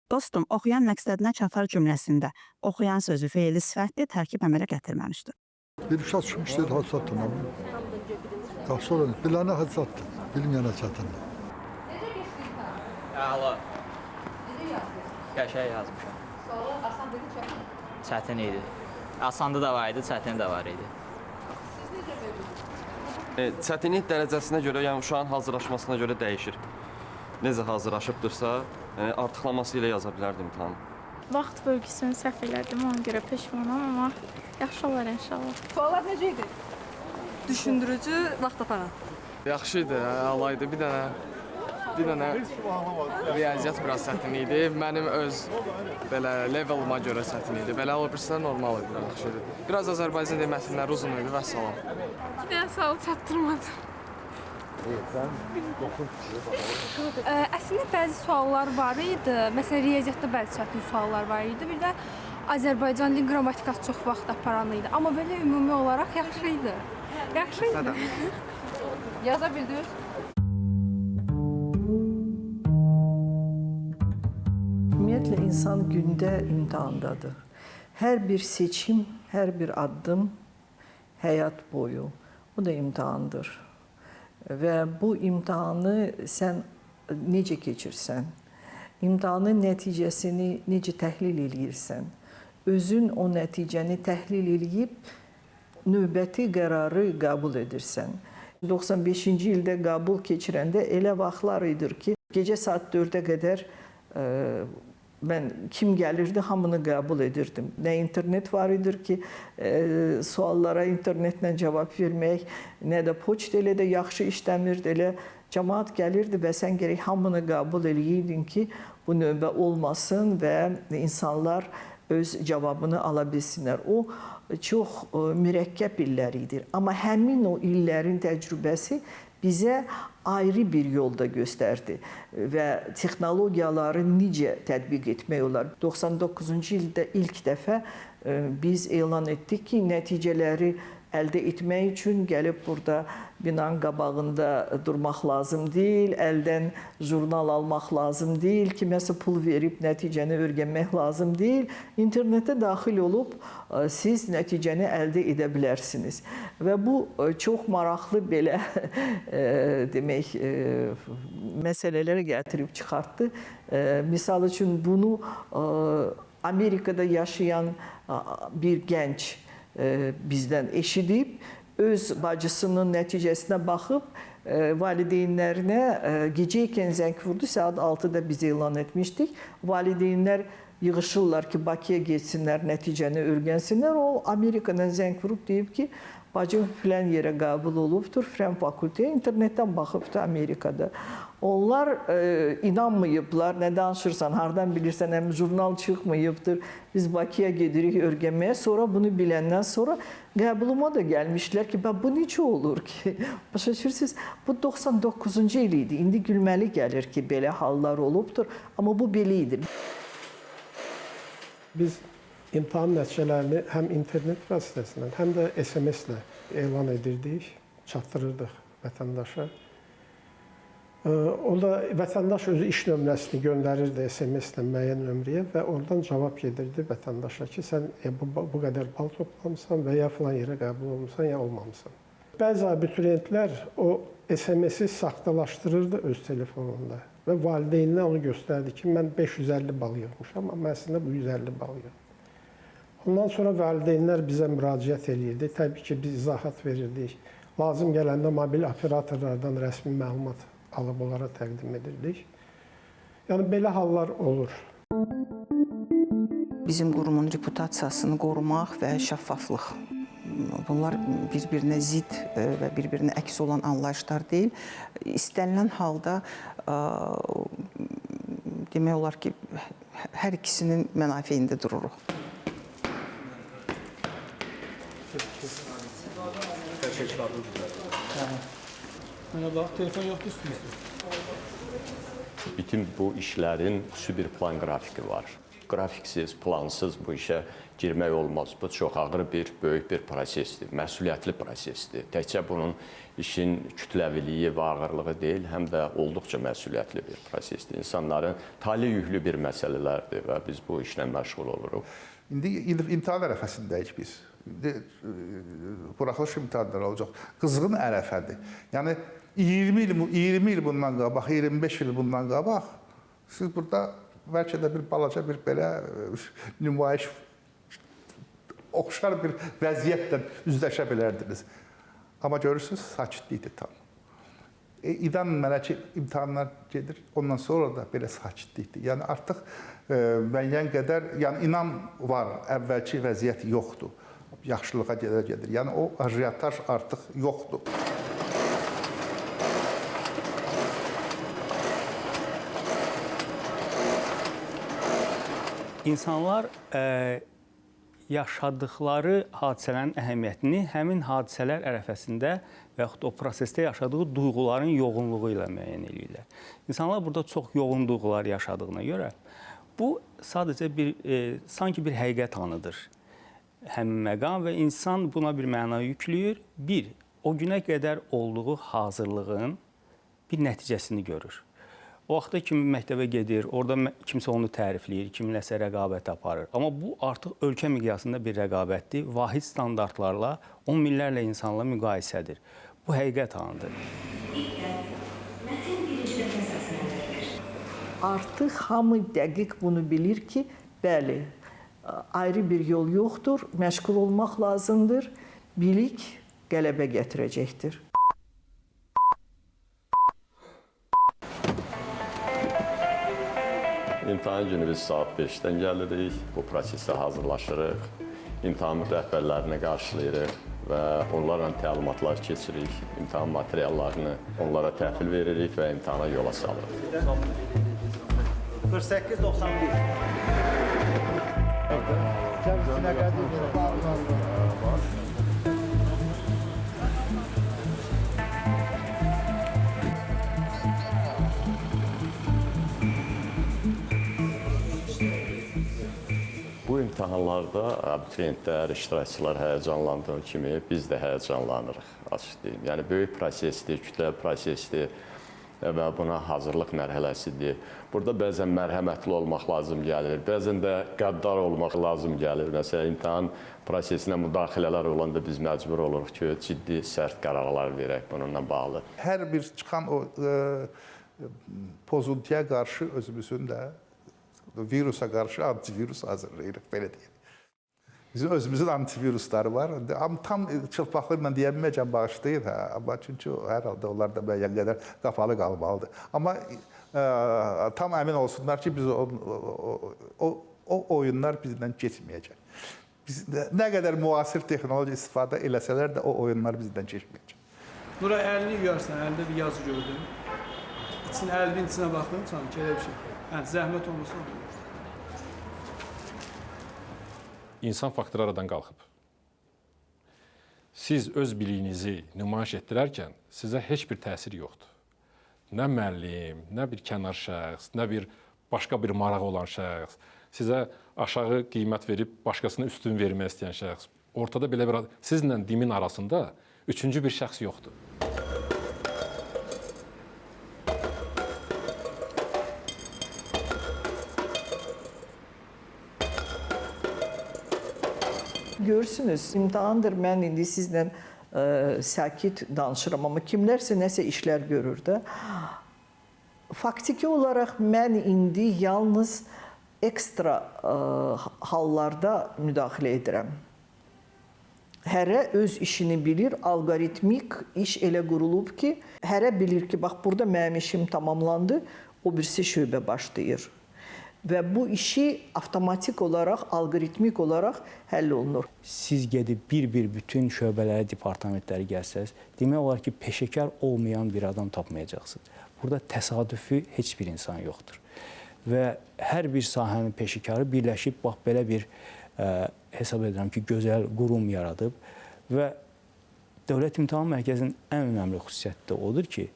Dostum, oxuyan məqsədinə çatar cümləsində oxuyan sözü fe'li sifətli, tərkib əmələ gətirməmişdir. Bir uşaq çıxmış deyir, hadsatdır mən. Yaxşı olur, bilənə hadsatdır, bilməyənə çətindir. Əla. Qəşəng yazmışam. Asan dedi, çətin. Çətin idi. Asandı da var idi, çətini də var idi. Çətinlik dərəcəsinə görə, yəni uşağın hazırlaşmasına görə dəyişir. Necə hazırlaşıbdırsa, artıqlaması ilə yaza bilərdi imtahanı. Vaxt bölgüsünü səhv elədim, ona görə peşmanam, amma yaxşı olar inşallah. Suallar necə idi? Düşündürücü, vaxt aparan. Yaxşı idi, alaydı. Bir dənə riyaziyyat biraz çətin idi. Mənim öz belə leveluma görə çətin idi. Belə olursa normal idi, yaxşı idi. Biraz Azərbaycan dil mətnləri uzun idi və salam. Bir dənə sual çatdırmadım. Əslində bəzi suallar var idi. Məsələn, riyaziyyatda bəzi çətin suallar var idi. Bir də Azərbaycan dil qrammatikası çox vaxt aparan idi. Amma belə ümumi olaraq yaxşı idi. Yaxşı idi. Yaza bildiniz? Ümumiyyətlə, insan gündə imtahandadır. Hər bir seçim, hər bir addım həyat boyu. Bu da imtahandır. Və bu imtahanı sən necə keçirsən, imtahanın nəticəsini necə təhlil eləyirsən, özün o nəticəni təhlil eləyib növbəti qərarı qəbul edirsən. 95-ci ildə qəbul keçirəndə elə vaxtlar idir ki, gecə saat 4-ə qədər mən kim gəlirdi, hamını qəbul edirdim. Nə internet var idir ki, suallara internetlə cavab vermək, nə də poçt elə də yaxşı işləmirdi. Elə cəmaat gəlirdi və sən gərək hamını qəbul eləyirdin ki, bu növbə olmasın və insanlar öz cavabını ala bilsinlər. O çox mürəkkəb illər idi. Amma həmin o illərin təcrübəsi bizə ayrı bir yolda göstərdi və texnologiyaları necə tətbiq etmək olar. 99-cu ildə ilk dəfə biz elan etdik ki, nəticələri əldə etmək üçün gəlib burada binanın qabağında durmaq lazım deyil, əldən jurnal almaq lazım deyil, kiməsə pul verib nəticəni öyrənmək lazım deyil. İnternetə daxil olub siz nəticəni əldə edə bilərsiniz. Və bu çox maraqlı belə demək məsələlərə gətirib çıxartdı. Misal üçün bunu Amerikada yaşayan bir gənc bizdən eşidib, öz bacısının nəticəsinə baxıb, valideynlərinə gecə ikən zəng vurdu, saat 6-da biz elan etmişdik. Valideynlər yığışırlar ki, Bakıya getsinlər, nəticəni öyrənsinlər. O, Amerikadan zəng vurub deyib ki, bacım filan yerə qəbul olubdur, filan fakültəyə, internetdən baxıbdır Amerikada. Onlar inanmayıblar, nə danışırsan, hardan bilirsən, həm jurnal çıxmayıbdır, biz Bakıya gedirik öyrənməyə. Sonra bunu biləndən sonra qəbuluma da gəlmişlər ki, bu necə olur ki? Başa düşürsünüz, bu 99-cu il idi. İndi gülməli gəlir ki, belə hallar olubdur, amma bu belə idi. Biz imtahan nəticələrini həm internet vasitəsindən, həm də SMS-lə elan edirdik, çatdırırdıq vətəndaşa. Orada vətəndaş özü iş nömrəsini göndərirdi SMS-lə müəyyən nömrəyə və oradan cavab gedirdi vətəndaşa ki, sən bu qədər bal toplamısan və ya filan yerə qəbul olmuşsan, ya olmamısan. Bəzi abituriyentlər o SMS-i saxtalaşdırırdı öz telefonunda və valideynlə onu göstərdi ki, mən 550 bal yığmışam, amma əslində bu 150 bal yığdım. Ondan sonra valideynlər bizə müraciət edirdi. Təbii ki, biz izahat verirdik. Lazım gələndə mobil operatorlardan rəsmi məlumat alıb onlara təqdim edirdik. Yəni, belə hallar olur. Bizim qurumun reputasiyasını qorumaq və şəffaflıq. Bunlar bir-birinə zid və bir-birinə əks olan anlayışlar deyil. İstənilən halda demək olar ki, hər ikisinin mənafeyində dururuq. Merhaba, telefon yoktu üstünüzde. Bütün bu işlərin xüsusi bir plan qrafiki var. qrafiksiz, plansız bu işə girmək olmaz. Bu çox ağır böyük bir prosesdir, məsuliyyətli prosesdir. Təkcə bunun işin kütləviliyi və ağırlığı deyil, həm də olduqca məsuliyyətli bir prosesdir. İnsanların tali yüklü bir məsələlərdir və biz bu işlə məşğul oluruq. İndi imtahan ərəfəsindəyik biz. Buraxılış imtahanları olacaq. Qızğın ərəfədir. Yəni 20 il bundan qabaq, 25 il bundan qabaq siz burada bəlkə də bir balaca bir belə nümayiş oxşar bir vəziyyətlə üzləşə bilərdiniz. Amma görürsünüz, sakitlikdir tam. İdan mənə ki, imtahanlar gedir, ondan sonra da belə sakitlikdir. Yəni artıq müəyyən qədər, yəni inam var, əvvəlki vəziyyət yoxdur. Yaxşılığa gedir. Yəni o ajiyataj artıq yoxdur. İnsanlar yaşadıkları hadisələrin əhəmiyyətini həmin hadisələr ərəfəsində və yaxud o prosesdə yaşadığı duyğuların yoğunluğu ilə müəyyən edirlər. İnsanlar burada çox yoğun duyğular yaşadığına görə bu sadəcə sanki bir həqiqət anıdır. Həmin məqam və insan buna bir məna yükləyir. Bir, o günə qədər olduğu hazırlığın bir nəticəsini görür. O vaxta kimi məktəbə gedir, orada kimsə onu tərifləyir, kiminləsə rəqabət aparır. Amma bu artıq ölkə miqyasında bir rəqabətdir, vahid standartlarla, on minlərlə insanla müqayisədir. Bu həqiqət anıdır. Artıq hamı dəqiq bunu bilir ki, bəli, ayrı bir yol yoxdur, məşğul olmaq lazımdır, bilik qələbə gətirəcəkdir. İmtahan günü biz saat 5-dən gəlirik, bu prosesə hazırlaşırıq, imtahan rəhbərlərini qarşılayırıq və onlarla təlimatlar keçirik, imtahan materiallarını onlara təhvil veririk və imtahana yola salırıq. 48-91. Bu imtahanlarda abituriyentlər, iştirakçılar həyəcanlandığı kimi biz də həyəcanlanırıq, açıq deyim. Yəni, böyük prosesdir, kütləvi prosesdir və buna hazırlıq mərhələsidir. Burada bəzən mərhəmətli olmaq lazım gəlir, bəzən də qəddar olmaq lazım gəlir. Məsələn, imtahan prosesinə müdaxilələr olanda biz məcbur oluruq ki, ciddi, sərt qərarlar verək bununla bağlı. Hər bir çıxan o pozuntuya qarşı özümüzün də virusa qarşı antivirus hazırlayırıq, belə deyək. Bizim özümüzün antivirusları var. Tam çılpaqlıqla deyəməyəcəm, bağışlayın, amma çünki hər halda onlar da müəyyən qədər qapalı qalmalıdır. Amma tam əmin olsunlar ki, biz o oyunlar bizdən keçməyəcək. Nə qədər müasir texnoloji istifadə eləsələr də o oyunlar bizdən keçməyəcək. Nura, əlini yuyarsan, əlində bir yazı gördüm. Əlinin içinə baxdın, sanki elə bir şey. Zəhmət olmasa olur. İnsan faktoru aradan qalxıb. Siz öz biliyinizi nümayiş etdirərkən sizə heç bir təsir yoxdur. Nə müəllim, nə bir kənar şəxs, nə bir başqa bir marağı olan şəxs, sizə aşağı qiymət verib başqasına üstün vermək istəyən şəxs, ortada belə bir sizlə dimin arasında üçüncü bir şəxs yoxdur. Görürsünüz, imtahandır, mən indi sizlə sakit danışıram, amma kimlərsə nəsə işlər görür də. Faktiki olaraq mən indi yalnız ekstra hallarda müdaxilə edirəm. Hərə öz işini bilir, algoritmik iş elə qurulub ki, hərə bilir ki, bax, burada mənim işim tamamlandı, o birisi şöbə başlayır. Və bu işi avtomatik olaraq, algoritmik olaraq həll olunur. Siz gedib bir-bir bütün şöbələrə, departamentləri gəlsəz, demək olar ki, peşəkar olmayan bir adam tapmayacaqsınız. Burada təsadüfi heç bir insan yoxdur. Və hər bir sahənin peşəkarı birləşib, bax, belə bir hesab edirəm ki, gözəl qurum yaradıb və Dövlət İmtahan Mərkəzinin ən önəmli xüsusiyyəti də odur ki,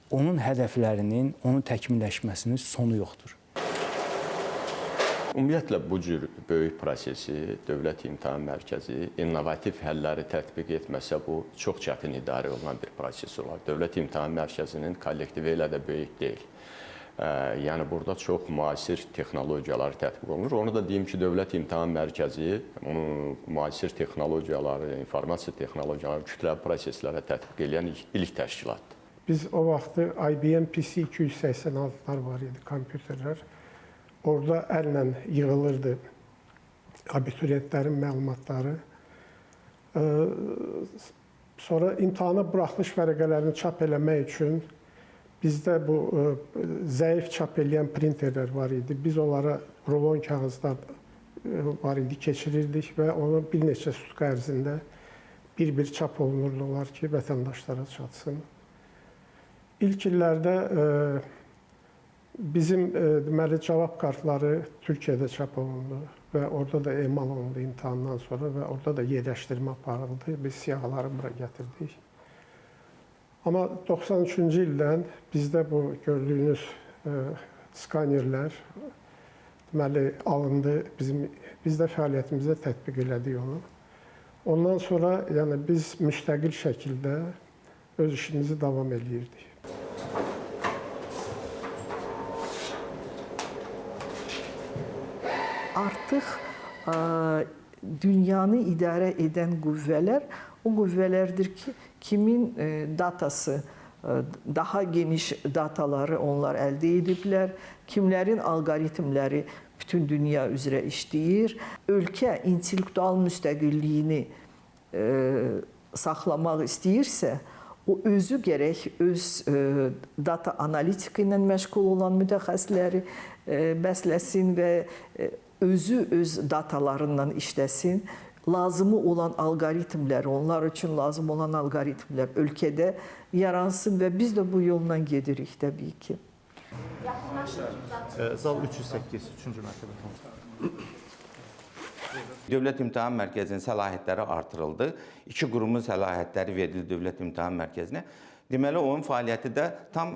onun hədəflərinin, onun təkmilləşməsinin sonu yoxdur. Ümumiyyətlə bu cür böyük prosesi Dövlət İmtahan Mərkəzi innovativ həlləri tətbiq etməsə bu çox çətin idarə olunan bir proses olar. Dövlət İmtahan Mərkəzinin kollektivi elə də böyük deyil. Yəni burada çox müasir texnologiyalar tətbiq olunur. Onu da deyim ki, Dövlət İmtahan Mərkəzi müasir texnologiyaları, informasiya texnologiyaları, kütləvi proseslərə tətbiq edən ilk təşkilatdır. Biz o vaxtı IBM PC 286'lar var idi, kompüterlər. Orada əllə yığılırdı abituriyentlərin məlumatları. Sonra imtahana buraxılış vərəqələrini çap eləmək üçün bizdə bu zəif çap eləyən printerlər var idi. Biz onlara rulon kağızlar var idi, keçirirdik və onu bir neçə sutka ərzində bir-bir çap olunurdular ki, vətəndaşlara çatsın. İlk illərdə bizim deməli cavab kartları Türkiyədə çap olundu və orada da emal olundu imtahandan sonra və orada da yerləşdirmə aparıldı. Biz siyahıları bura gətirdik. Amma 93-cü ildən bizdə bu gördüyünüz skanerlər deməli alındı. Biz də fəaliyyətimizdə tətbiq elədik onu. Ondan sonra yəni biz müstəqil şəkildə öz işimizi davam eləyirdik. Artıq dünyanı idarə edən qüvvələr o qüvvələrdir ki, kimin datası, daha geniş dataları onlar əldə ediblər, kimlərin alqoritmləri bütün dünya üzrə işləyir. Ölkə intellektual müstəqilliyini saxlamaq istəyirsə, o özü gərək öz data analitika ilə məşğul olan mütəxəssisləri bəsləsin və özü öz datalarından işləsin. Lazımı olan alqoritmlər, onlar üçün lazım olan alqoritmlər ölkədə yaransın və biz də bu yolla gedirik təbii ki. Zal 308, 3-cü mərtəbə. Dövlət İmtahan Mərkəzinin səlahiyyətləri artırıldı. 2 qurumun səlahiyyətləri verildi Dövlət İmtahan Mərkəzinə. Deməli, onun fəaliyyəti də tam,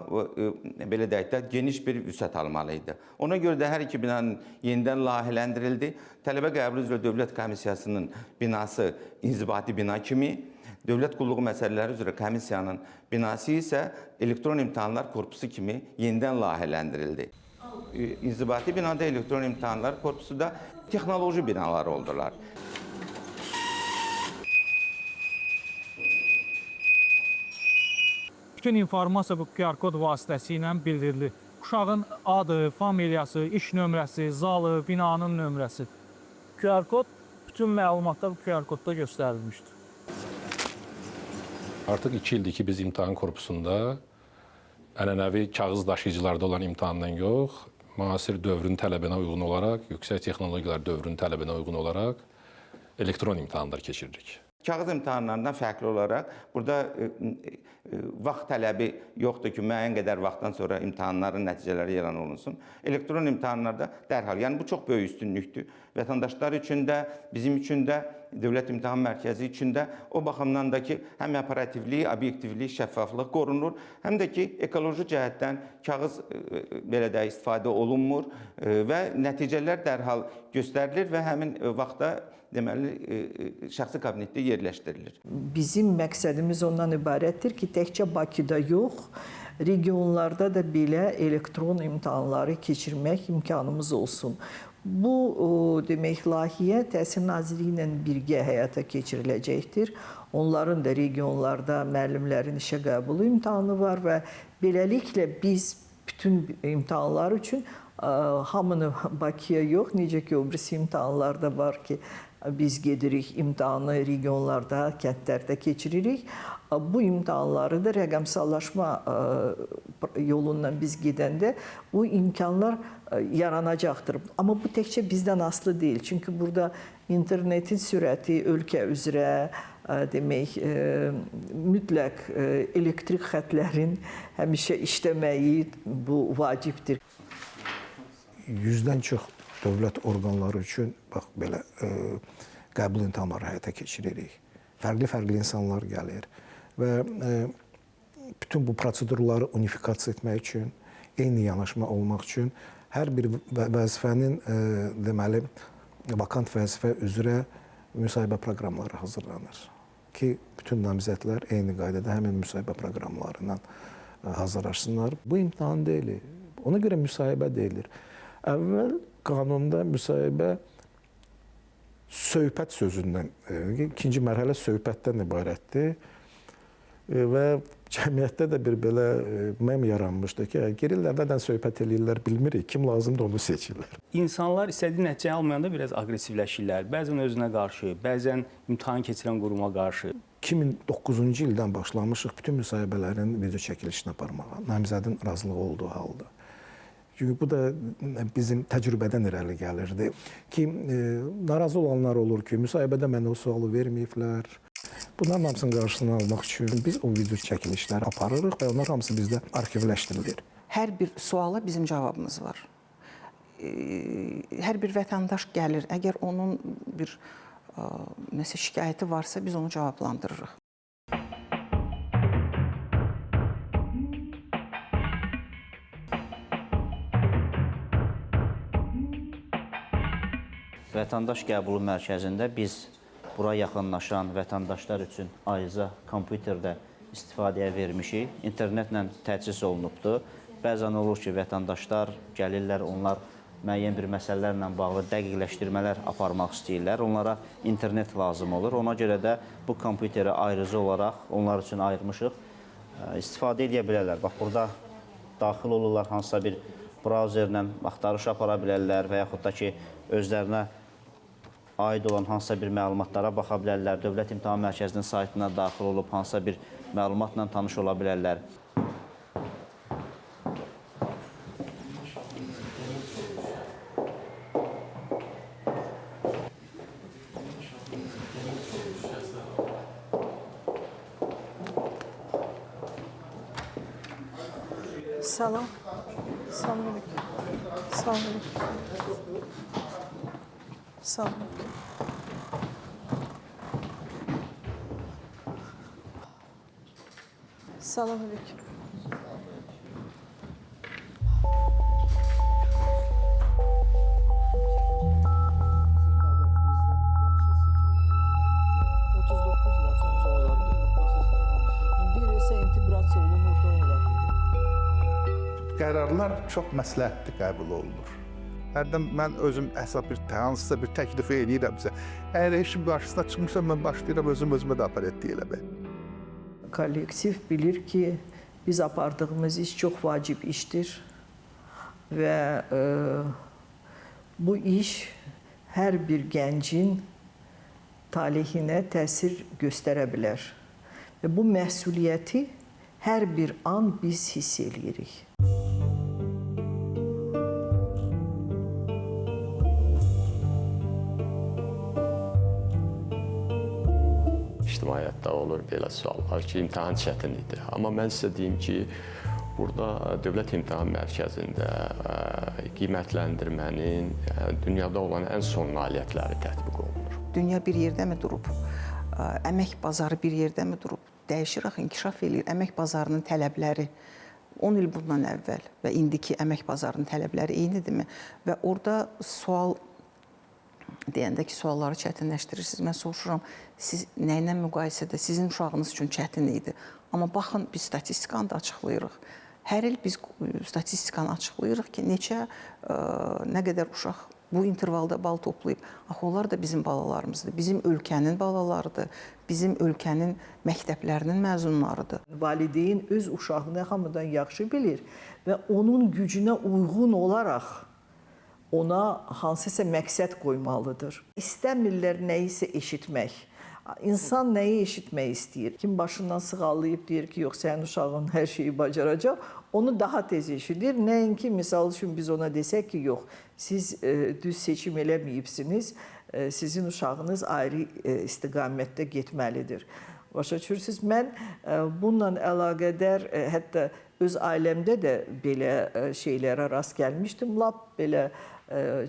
belə deyək də, geniş bir vüsət almalı idi. Ona görə də hər iki binanın yenidən layihələndirildi. Tələbə qəbulu üzrə Dövlət Komissiyasının binası inzibati bina kimi, Dövlət Qulluğu Məsələləri üzrə Komissiyanın binası isə elektron imtahanlar korpusu kimi yenidən layihələndirildi. İnzibati binada elektron imtahanlar korpusu da texnoloji binalar oldular. Bütün informasiya bu QR kod vasitəsilə bildirilir. Uşağın adı, familiyası, iş nömrəsi, zalı, binanın nömrəsi. QR kod, bütün məlumatlar bu QR kodda göstərilmişdir. Artıq 2 ildir ki, biz imtahan korpusunda ənənəvi kağız daşıyıcılarda olan imtahandan yox, müasir dövrün tələbinə uyğun olaraq, yüksək texnologiyalar dövrünün tələbinə uyğun olaraq elektron imtahanlar keçiririk. Kağız imtahanlarından fərqli olaraq burada vaxt tələbi yoxdur ki, müəyyən qədər vaxtdan sonra imtahanların nəticələri elan olunsun. Elektron imtahanlarda dərhal, yəni bu çox böyük üstünlükdür. Vətəndaşlar üçün də, bizim üçün də, Dövlət İmtahan Mərkəzi üçün də o baxımdan da ki, həm operativlik, obyektivlik, şəffaflıq qorunur, həm də ki, ekoloji cəhətdən kağız belə də istifadə olunmur və nəticələr dərhal göstərilir və həmin vaxtda deməli, şəxsi kabinetdə yerləşdirilir. Bizim məqsədimiz ondan ibarətdir ki, təkcə Bakıda yox, regionlarda da belə elektron imtahanları keçirmək imkanımız olsun. Bu demək layihə Təhsil Nazirliyi ilə birgə həyata keçiriləcəkdir. Onların da regionlarda müəllimlərin işə qəbulu imtahanı var və beləliklə biz bütün imtahanlar üçün hamını Bakıya yox, necə ki, o birisi imtahanlarda var ki, biz gedirik imtahanı regionlarda, kəndlərdə keçiririk. Bu imtahanları da rəqəmsallaşma yolundan biz gedəndə bu imkanlar yaranacaqdır. Amma bu təkcə bizdən asılı deyil. Çünki burada internetin sürəti ölkə üzrə demək, mütləq elektrik xətlərin həmişə işləməyi bu vacibdir. 100-dən çox dövlət orqanları üçün bax belə qəbul imtahanları həyata keçiririk. Fərqli insanlar gəlir və bütün bu prosedurları unifikasiya etmək üçün, eyni yanaşma olmaq üçün hər bir vəzifənin deməli vakant vəzifə üzrə müsahibə proqramları hazırlanır ki, bütün namizədlər eyni qaydada həmin müsahibə proqramlarından hazırlaşsınlar. Bu imtahan deyil. Ona görə müsahibə deyilir. Əvvəl qanunda müsahibə söhbət sözündən, ikinci mərhələ söhbətdən ibarətdir və cəmiyyətdə də bir belə mem yaranmışdı ki, girirlər, nədən söhbət eləyirlər bilmirik, kim lazımdır onu seçirlər. İnsanlar istədiyi nəticəni almayanda biraz aqressivləşirlər. Bəzən özünə qarşı, bəzən imtahan keçirən quruma qarşı. 2009-cu ildən başlamışıq bütün müsahibələrin video çəkilişini aparmağa, namizədin razılığı olduğu halda. Çünki bu da bizim təcrübədən irəli gəlirdi ki, narazı olanlar olur ki, müsahibədə mənə o sualı verməyiblər. Bunların hamısının qarşısını almaq üçün biz o video çəkilişləri aparırıq və onlar hamısı bizdə arxivləşdirilir. Hər bir suala bizim cavabımız var. Hər bir vətəndaş gəlir, əgər onun bir nəsə şikayəti varsa, biz onu cavablandırırıq. Vətəndaş qəbulu mərkəzində biz bura yaxınlaşan vətəndaşlar üçün ayrıca kompüterdə istifadəyə vermişik. İnternetlə təchiz olunubdur. Bəzən olur ki, vətəndaşlar gəlirlər, onlar müəyyən bir məsələlərlə bağlı dəqiqləşdirmələr aparmaq istəyirlər. Onlara internet lazım olur. Ona görə də bu kompüteri ayrıca olaraq onlar üçün ayırmışıq. İstifadə edə bilərlər. Bax, burada daxil olurlar, hansısa bir brauzerlə axtarış apara bilərlər və yaxud da ki, özlərinə aid olan hansısa bir məlumatlara baxa bilərlər. Dövlət İmtahan Mərkəzinin saytına daxil olub hansısa bir məlumatla tanış ola bilərlər. Salam. Salam. Salam. Salam. Salam aleyküm. Qərarlar çox məsləhətli qəbul olunur. Hərdən mən özüm hesab hansısa bir təklifi eləyirəmsə, əgər eşim qarşısına çıxmışsa, mən başlayıram özümə də aparət eləmək. Kollektiv bilir ki, biz apardığımız iş çox vacib işdir və bu iş hər bir gəncin talehinə təsir göstərə bilər. Və bu məsuliyyəti hər bir an biz hiss eləyirik. İctimaiyyətdə olur belə suallar ki, imtahan çətin idi. Amma mən sizə deyim ki, burada Dövlət İmtahan Mərkəzində qiymətləndirmənin dünyada olan ən son nailiyyətləri tətbiq olunur. Dünya bir yerdəmi durub? Əmək bazarı bir yerdəmi durub? Dəyişir, inkişaf eləyir. Əmək bazarının tələbləri 10 il bundan əvvəl və indiki əmək bazarının tələbləri eynidirmi? Və orada sual deyəndə ki, sualları çətinləşdirirsiniz. Mən soruşuram, siz nə ilə müqayisədə sizin uşağınız üçün çətin idi? Amma baxın, biz statistikanı da açıqlayırıq. Hər il biz statistikanı açıqlayırıq ki, nə qədər uşaq bu intervalda bal toplayıb. Axı, onlar da bizim balalarımızdır. Bizim ölkənin balalarıdır. Bizim ölkənin məktəblərinin məzunlarıdır. Valideyn öz uşağını hamıdan yaxşı bilir və onun gücünə uyğun olaraq ona hansısa məqsəd qoymalıdır. İstəmirlər nəyisə eşitmək. İnsan nəyi eşitmək istəyir? Kim başından sığallayıb deyir ki, yox, sənin uşağın hər şeyi bacaracaq, onu daha tez eşidir. Nəinki, misal üçün biz ona desək ki, yox, siz düz seçim eləməyibsiniz, sizin uşağınız ayrı istiqamətdə getməlidir. Başa düşürsünüz, mən bununla əlaqədar hətta öz ailəmdə də belə şeylərə rast gəlmişdim. Lap belə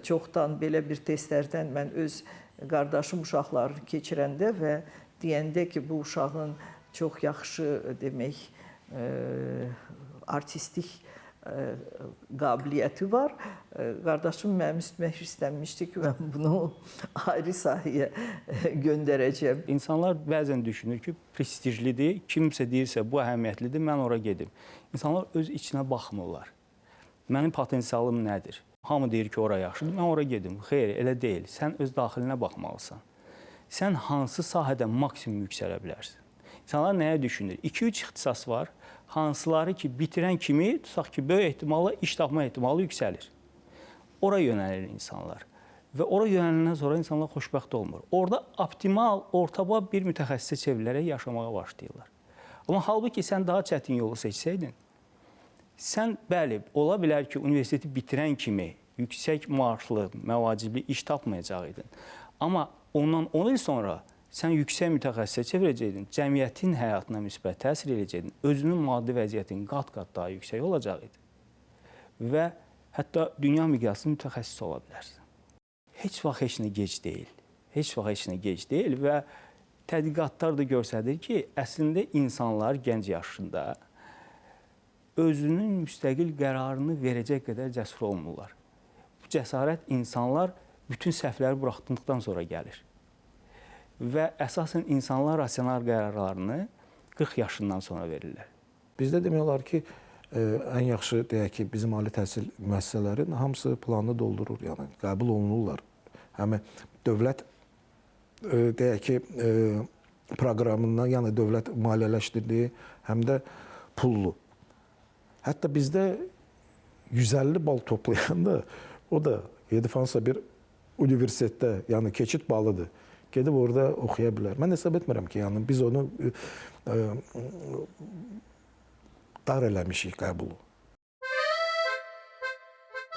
çoxdan belə bir testlərdən mən öz qardaşım uşaqları keçirəndə və deyəndə ki, bu uşağın çox yaxşı demək artistik qabiliyyəti var. Qardaşım mənim üstümə hirslənmişdi ki, mən bunu ayrı sahəyə göndərəcəm. İnsanlar bəzən düşünür ki, prestijlidir, kimsə deyirsə bu əhəmiyyətlidir, mən ora gedim. İnsanlar öz içinə baxmırlar. Mənim potensialım nədir? Hamı deyir ki, ora yaxşıdır, mən ora gedim. Xeyr, elə deyil. Sən öz daxilinə baxmalısan. Sən hansı sahədə maksimum yüksələ bilərsən? İnsanlar nəyə düşünür? 2-3 ixtisas var. Hansıları ki, bitirən kimi, tutaq ki, böyük ehtimalla iş tapma ehtimalı yüksəlir. Ora yönəlir insanlar. Və ora yönəlindən sonra insanlar xoşbəxt olmur. Orada optimal, ortaba bir mütəxəssisə çevrilərək yaşamağa başlayırlar. Amma halbuki sən daha çətin yolu seçsəydin, sən bəli, ola bilər ki, universiteti bitirən kimi yüksək maaşlı, məvacibli iş tapmayacaqydın. Amma ondan 10 il sonra sən yüksək mütəxəssisə çevirəcəkdin, cəmiyyətin həyatına müsbət təsir edəcəkdin, özünün maddi vəziyyətin qat-qat daha yüksək olacaq idi. Və hətta dünya miqyasında mütəxəssis ola bilərsən. Heç vaxt heç nə gec deyil. Heç vaxt heç nə gec deyil və tədqiqatlar da göstərir ki, əslində insanlar gənc yaşında özünün müstəqil qərarını verəcək qədər cəsur olmurlar. Bu cəsarət insanlar bütün səhvləri buraxdıqdan sonra gəlir. Və əsasən insanlar rasional qərarlarını 40 yaşından sonra verirlər. Bizdə demək olar ki, ən yaxşı deyək ki, bizim ali təhsil müəssisələrinin hamısı planını doldurur, yəni qəbul olunurlar. Həm dövlət deyək ki, proqramından, yəni dövlət maliyyələşdirdiyi, həm də pullu. Hətta bizdə 150 bal toplayanda o da gedib hansısa bir universitetdə, yəni keçid balıdır. Gedib orada oxuya bilər. Mən hesab etmirəm ki, yəni biz onu dar eləmişik qəbulu.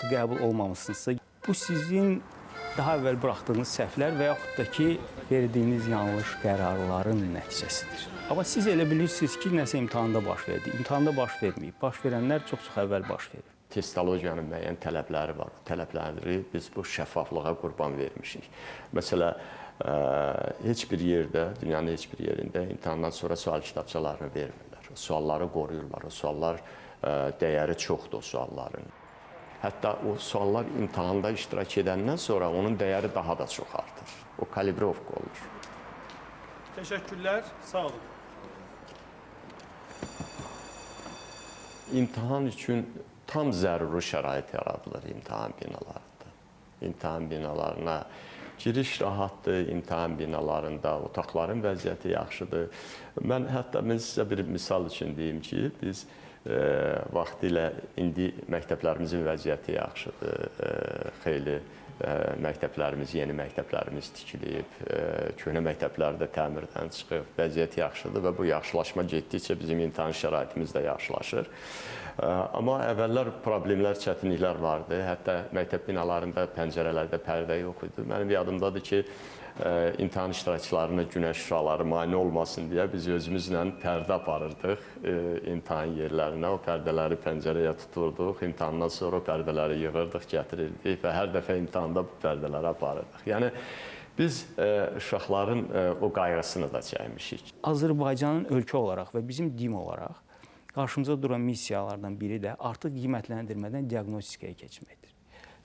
Qəbul olmamışsınızsa, bu sizin daha əvvəl buraxdığınız səhvlər və yaxud da ki, verdiyiniz yanlış qərarların nəticəsidir. Amma siz elə bilirsiniz ki, nəsə imtahanda baş verdi. İmtahanda baş verməyib. Baş verənlər çox-çox əvvəl baş verir. Testologiyanın müəyyən tələbləri var. Tələbləri biz bu şəffaflığa qurban vermişik. Məsələn, heç bir yerdə, dünyanın heç bir yerində imtahandan sonra sual kitabçalarını vermirlər. Sualları qoruyurlar. O suallar dəyəri çoxdur o sualların. Hətta o suallar imtahanda iştirak edəndən sonra onun dəyəri daha da çox artır. O kalibrovka olur. Təşəkkürlər, sağ olun. İmtahan üçün tam zəruri şərait yaradılır imtahan binalarında. İmtahan binalarına giriş rahatdır, imtahan binalarında otaqların vəziyyəti yaxşıdır. Mən hətta sizə bir misal üçün deyim ki, biz vaxtilə indi məktəblərimizin vəziyyəti yaxşıdır. Xeyli məktəblərimiz, yeni məktəblərimiz tikilib, köhnə məktəblər də təmirdən çıxıb, vəziyyət yaxşıdır və bu yaxşılaşma getdikcə bizim imtahan şəraitimiz də yaxşılaşır. Amma əvvəllər problemlər, çətinliklər vardı. Hətta məktəb binalarında, pəncərələrdə pərdə yox idi. Mənim yadımdadır ki, imtahan iştirakçılarına günəş şüaları mane olmasın deyə biz özümüzlə pərdə aparırdıq imtahan yerlərinə. O pərdələri pəncərəyə tuturduq, imtahandan sonra o pərdələri yığırdıq, gətirirdik və hər dəfə imtahanda bu pərdələri aparırdıq. Yəni, biz uşaqların o qayğısını da çəkmişik. Azərbaycanın ölkə olaraq və bizim DİM olaraq qarşımıza duran missiyalardan biri də artıq qiymətləndirmədən diaqnostikaya keçməkdir.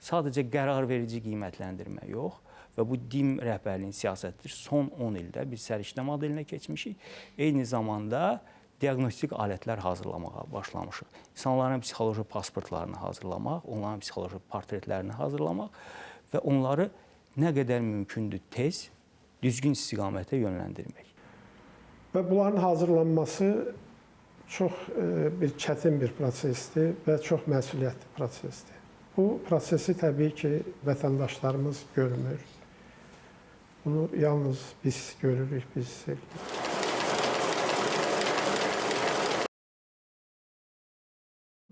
Sadəcə qərar verici qiymətləndirmə yox və bu DİM rəhbərliyin siyasətidir. Son 10 ildə biz səriştə modelinə keçmişik. Eyni zamanda diaqnostik alətlər hazırlamağa başlamışıq. İnsanların psixoloji pasportlarını hazırlamaq, onların psixoloji portretlərini hazırlamaq və onları nə qədər mümkündür tez, düzgün istiqamətə yönləndirmək. Və bunların hazırlanması çox bir çətin bir prosesdir və çox məsuliyyətli prosesdir. Bu prosesi təbii ki, vətəndaşlarımız görmür. Bunu yalnız biz görürük, biz sevirik.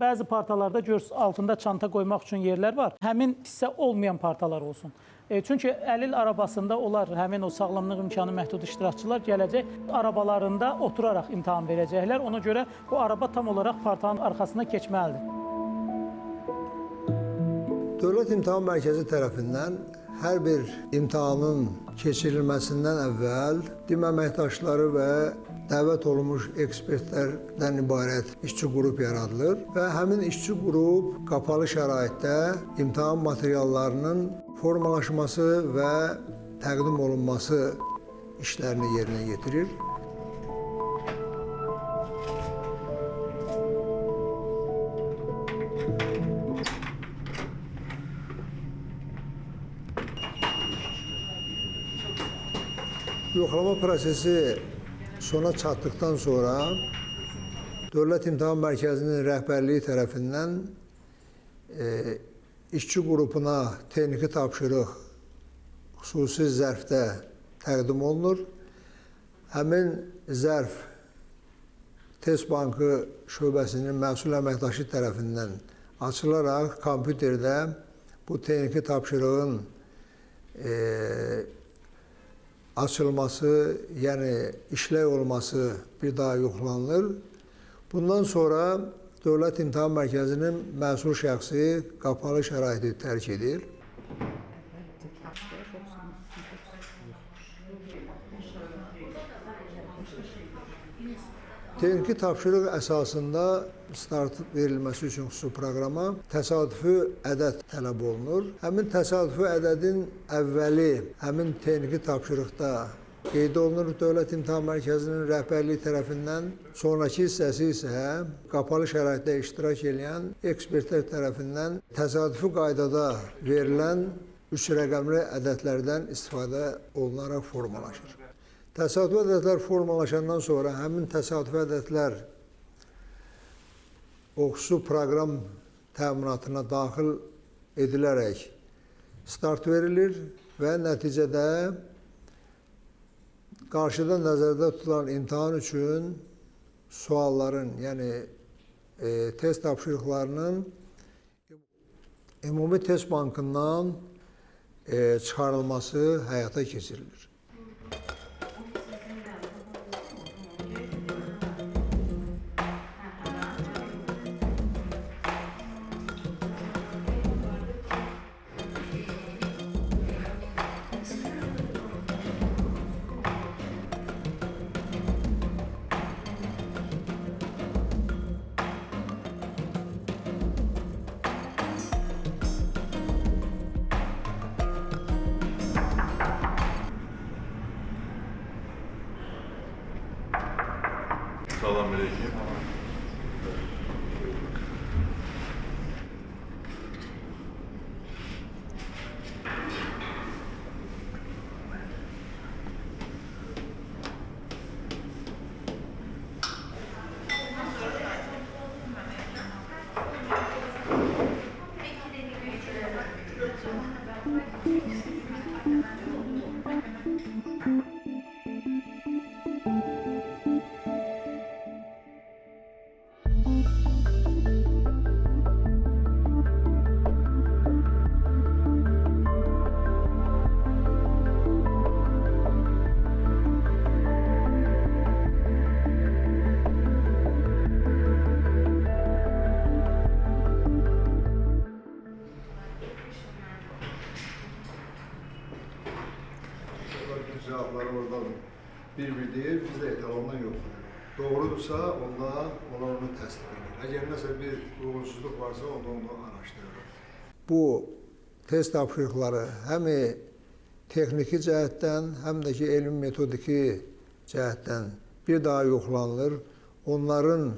Bəzi partalarda görürsünüz, altında çanta qoymaq üçün yerlər var. Həmin hissə olmayan partalar olsun. Çünki əlil arabasında onlar, həmin o sağlamlıq imkanı məhdud iştirakçılar gələcək, arabalarında oturaraq imtahan verəcəklər. Ona görə bu araba tam olaraq partanın arxasına keçməlidir. Dövlət İmtahan Mərkəzi tərəfindən hər bir imtahanın keçirilməsindən əvvəl DİM əməkdaşları və dəvət olunmuş ekspertlərdən ibarət işçi qrup yaradılır və həmin işçi qrup qapalı şəraitdə imtahan materiallarının formalaşması və təqdim olunması işlərini yerinə yetirir. Yoxlama prosesi sona çatdıqdan sonra Dövlət İmtahan Mərkəzinin rəhbərliyi tərəfindən işçi qrupuna texniki tapşırıq xüsusi zərfdə təqdim olunur. Həmin zərf Test Bankı şöbəsinin məsul əməkdaşı tərəfindən açılaraq kompüterdə bu texniki tapşırığın açılması, yəni işlək olması bir daha yoxlanılır. Bundan sonra Dövlət İmtahan Mərkəzinin məsul şəxsi qapalı şəraiti tərk edir. Texniki tapşırıq əsasında start verilməsi üçün xüsusi proqrama təsadüfi ədəd tələb olunur. Həmin təsadüfi ədədin əvvəli həmin texniki tapşırıqda qeyd olunur Dövlət İmtahan Mərkəzinin rəhbərliyi tərəfindən. Sonraki hissəsi isə qapalı şəraitdə iştirak edən ekspertlər tərəfindən təsadüfi qaydada verilən 3 rəqəmli ədədlərdən istifadə olunaraq formalaşır. Təsadüfi ədədlər formalaşandan sonra həmin təsadüfi ədədlər o xüsusi proqram təminatına daxil edilərək start verilir və nəticədə qarşıda nəzərdə tutulan imtahan üçün sualların, yəni test tapşırıqlarının Ümumi Test Bankından çıxarılması həyata keçirilir. Selamünaleyküm. Cevapları oradan bir deyir, biz de etalondan yokluyoruz. Doğrudursa ona onu təsdiq edir. Əgər nəsə bir uyğunsuzluq varsa onu araşdırır. Bu test tapşırıqları həm texniki cəhətdən, həm də ki elmi metodiki cəhətdən bir daha yoxlanılır. Onların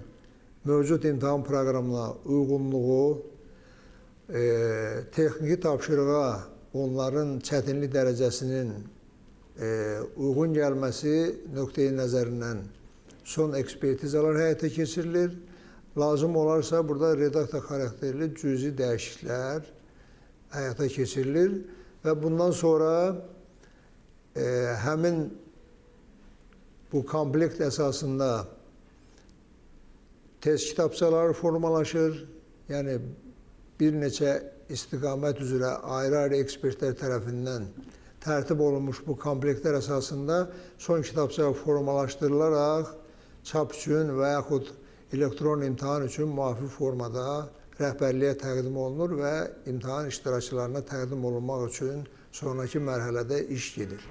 mövcud imtahan proqramına uyğunluğu, texniki tapşırığa onların çətinlik dərəcəsinin uyğun gəlməsi nöqteyi nəzərindən son ekspertizalar həyata keçirilir. Lazım olarsa burada redaktor xarakterli cüzi dəyişikliklər həyata keçirilir və bundan sonra həmin bu komplekt əsasında test kitabçaları formalaşır. Yəni bir neçə istiqamət üzrə ayrı-ayrı ekspertlər tərəfindən tərtib olunmuş bu komplektlər əsasında son kitabça formalaşdırılaraq çap üçün və yaxud elektron imtahan üçün müvafiq formada rəhbərliyə təqdim olunur və imtahan iştirakçılarına təqdim olunmaq üçün sonraki mərhələdə iş gedir.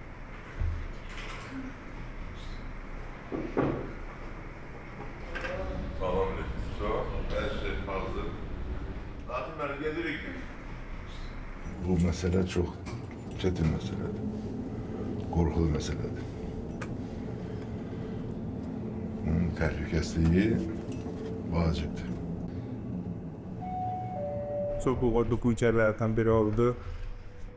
Bu məsələ çox çətin məsələdir. Qorxulu məsələdir. Bunun təhlükəsizliyi vacibdir. Çox uğurlu bunkerlərdən biri oldu.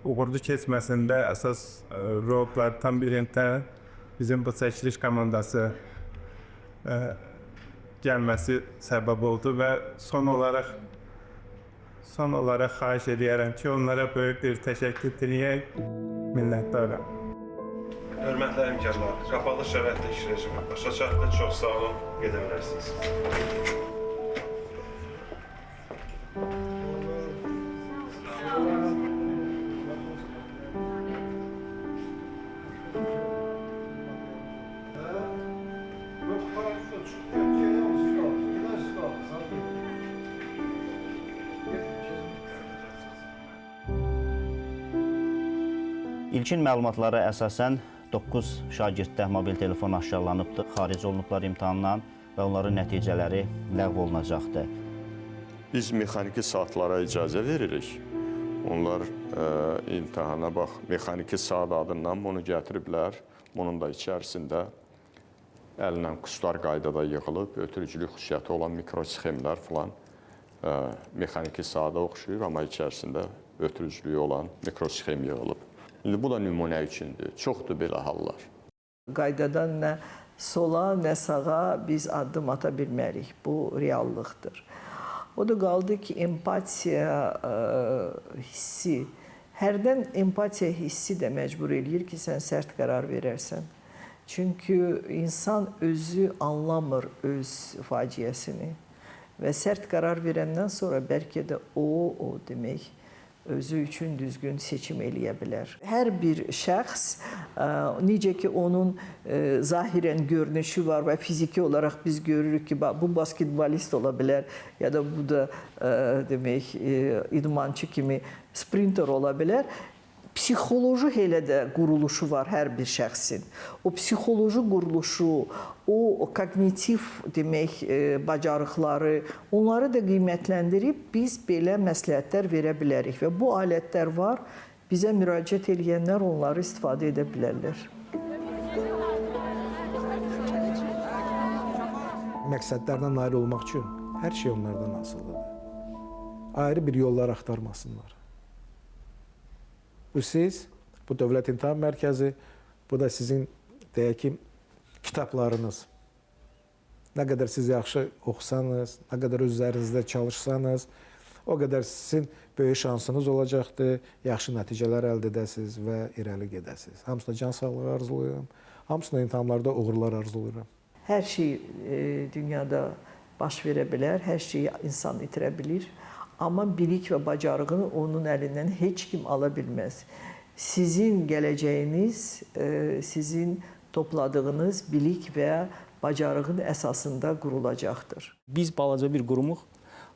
Uğurlu keçməsində əsas rollardan birində bizim bu çəkiliş komandası gəlməsi səbəb oldu və son olaraq xahiş edirəm ki, onlara böyük bir təşəkkür edəyək, minnətdaram. Hörmətli həmkarlar, qapalı şəraitdə iş rejimi başa çatdı. Çox sağ olun, gedə bilərsiniz. İlkin məlumatlara əsasən 9 şagirddə mobil telefon aşkarlanıbdır, xaric olunublar imtahandan və onların nəticələri ləğv olunacaqdır. Biz mexaniki saatlara icazə veririk. Onlar imtahana bax, mexaniki saat adından bunu gətiriblər. Bunun da içərisində əllə kurslar qaydada yığılıb, ötürücülük xüsusiyyəti olan mikrosxemlər filan mexaniki saata oxşuyur, amma içərisində ötürücülüyü olan mikrosxem yığılıb. İndi bu da nümunə üçündür. Çoxdur belə hallar. Qaydadan nə sola, nə sağa biz addım ata bilmərik. Bu reallıqdır. O da qaldı ki, empatiya hissi, hərdən empatiya hissi də məcbur eləyir ki, sən sərt qərar verərsən. Çünki insan özü anlamır öz faciəsini və sərt qərar verəndən sonra bəlkə də o demək, özü üçün düzgün seçim eləyə bilər. Hər bir şəxs, necə ki onun zahirən görünüşü var və fiziki olaraq biz görürük ki, bu basketbolist ola bilər ya da bu da demək idmançı kimi sprinter ola bilər. Psixoloji elə də quruluşu var hər bir şəxsin. O psixoloji quruluşu, o kognitiv demək bacarıqları, onları da qiymətləndirib biz belə məsləhətlər verə bilərik və bu alətlər var. Bizə müraciət edənlər onları istifadə edə bilərlər. Məqsədlərdən nail olmaq üçün hər şey onlardan asılıdır. Ayrı bir yollar axtarmasınlar. Bu siz, bu Dövlət İmtahan Mərkəzi, bu da sizin deyək ki, kitablarınız. Nə qədər siz yaxşı oxusanız, nə qədər öz üzərinizdə çalışsanız, o qədər sizin böyük şansınız olacaqdır, yaxşı nəticələr əldə edəsiniz və irəli gedəsiniz. Hamısına can sağlığı arzulayıram, hamısına imtahanlarda uğurlar arzulayıram. Hər şey dünyada baş verə bilər, hər şeyi insan itirə bilir. Amma bilik və bacarığını onun əlindən heç kim ala bilməz. Sizin gələcəyiniz, sizin topladığınız bilik və bacarığın əsasında qurulacaqdır. Biz balaca bir qurumuq,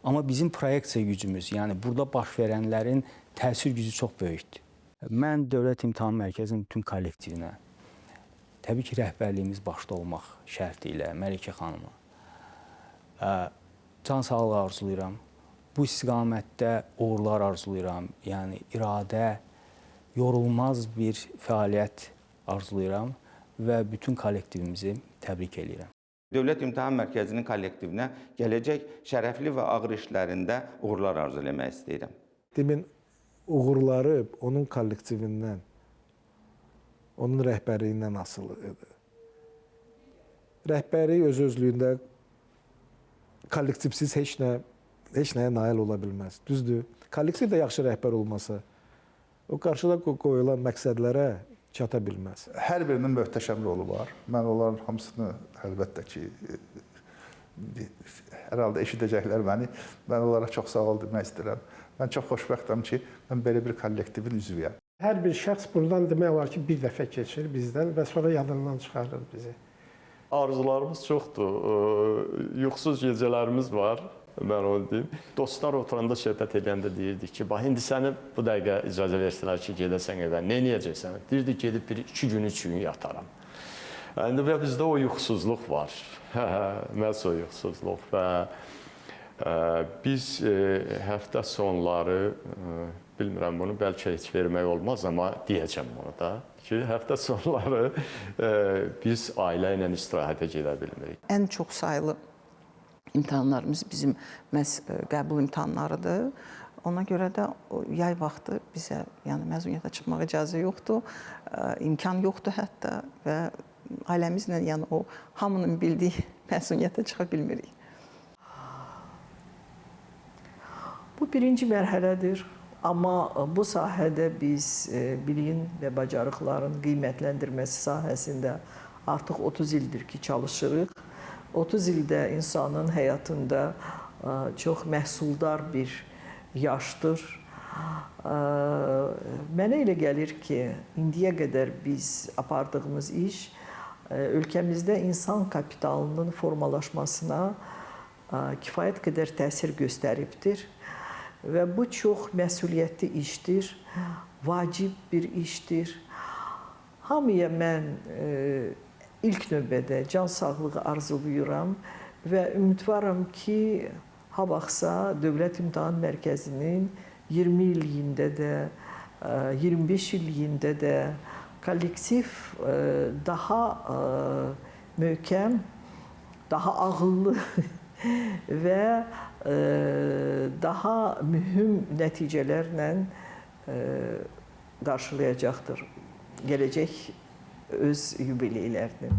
amma bizim proyeksiya gücümüz, yəni burada baş verənlərin təsir gücü çox böyükdür. Mən Dövlət İmtahan Mərkəzinin bütün kollektivinə, təbii ki, rəhbərliyimiz başda olmaq şərti ilə Məlikə xanıma can sağlığı arzulayıram. Bu istiqamətdə uğurlar arzulayıram, yəni iradə, yorulmaz bir fəaliyyət arzulayıram və bütün kollektivimizi təbrik edirəm. Dövlət İmtahan Mərkəzinin kollektivinə gələcək şərəfli və ağır işlərində uğurlar arzu eləmək istəyirəm. Demin uğurları onun kollektivindən, onun rəhbərliyindən asılıdır. Rəhbəri öz-özlüyündə kollektivsiz heç nəyə nail ola bilməz. Düzdür. Kollektiv də yaxşı rəhbər olmasa, o qarşıda qoyulan məqsədlərə çata bilməz. Hər birinin möhtəşəm rolu var. Mən onların hamısını əlbəttə ki, hər halda eşidəcəklər məni. Mən onlara çox sağ ol demək istəyirəm. Mən çox xoşbəxtəm ki, mən belə bir kollektivin üzvüyəm. Hər bir şəxs buradan demək olar ki, bir dəfə keçir bizdən və sonra yadından çıxarır bizi. Arzularımız çoxdur. Yuxusuz gecələrimiz var. Mən onu deyim. Dostlar oturanda söhbət edəndə deyirdik ki, bax, indi səni bu dəqiqə icazə versələr ki, gedəsən evə, nə eləyəcəksən? Deyirdik, gedib 2 gün, 3 gün yataram. İndi və bizdə o yuxusuzluq var. Məhz o yuxusuzluq və Biz həftə sonları, bilmirəm bunu bəlkə heç vermək olmaz, amma deyəcəm bunu da ki, həftə sonları biz ailə ilə istirahətə gedə bilmirik. Ən çox sayılı imtahanlarımız bizim məhz qəbul imtahanlarıdır. Ona görə də yay vaxtı bizə, yəni məzuniyyətə çıxmağa icazə yoxdur, imkan yoxdur hətta və ailəmizlə, yəni o hamının bildiyi məzuniyyətə çıxa bilmirik. Bu birinci mərhələdir. Amma bu sahədə biz biliyin və bacarıqların qiymətləndirməsi sahəsində artıq 30 ildir ki, çalışırıq. 30 ildə insanın həyatında çox məhsuldar bir yaşdır. Mənə elə gəlir ki, indiyə qədər biz apardığımız iş ölkəmizdə insan kapitalının formalaşmasına kifayət qədər təsir göstəribdir. Və bu çox məsuliyyətli işdir, vacib bir işdir. Hamıya mən ilk növbədə can sağlığı arzulayıram və ümidvaram ki, ha vaxtsa Dövlət İmtahan Mərkəzinin 20 illiyində də, 25 illiyində də kollektiv daha möhkəm, daha ağıllı və daha mühüm nəticələrlə qarşılayacaqdır gələcək öz yubileylərini.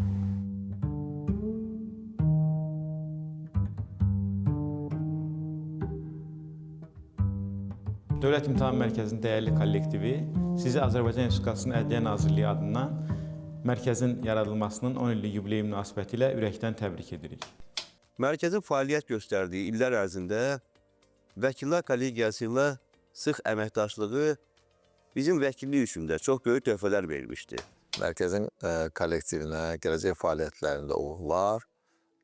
Dövlət İmtahan Mərkəzinin dəyərli kollektivi sizi Azərbaycan Respublikasının Ədliyyə Nazirliyi adından mərkəzin yaradılmasının 10 illik yubileyi münasibəti ilə ürəkdən təbrik edirik. Mərkəzin fəaliyyət göstərdiyi illər ərzində vəkillər kollegiyası ilə sıx əməkdaşlığı bizim vəkillik üçün də çox böyük töhfələr vermişdi. Mərkəzin kollektivinə gələcək fəaliyyətlərində uğurlar,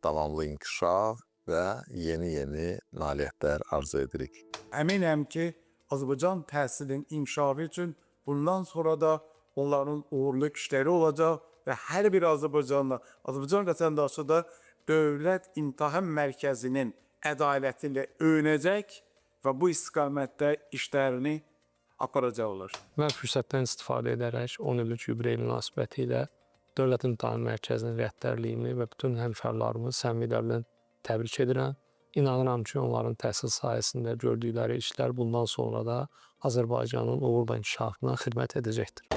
davamlı inkişaf və yeni nailiyyətlər arzu edirik. Əminəm ki, Azərbaycan təhsilinin inkişafı üçün bundan sonra da onların uğurlu işləri olacaq və hər bir Azərbaycanlı, Azərbaycan vətəndaşı da Dövlət İmtahan Mərkəzinin ədaləti ilə öyünəcək və bu istiqamətdə işlərini aparacaqlar. Mən fürsətdən istifadə edərək 10 illik yubiley münasibəti ilə Dövlət İmtahan Mərkəzinin rəhbərliyini və bütün həmkarlarımı səmimiyyətlə təbrik edirəm. İnanıram ki, onların təhsil sahəsində gördükləri işlər bundan sonra da Azərbaycanın uğurla inkişafına xidmət edəcəkdir.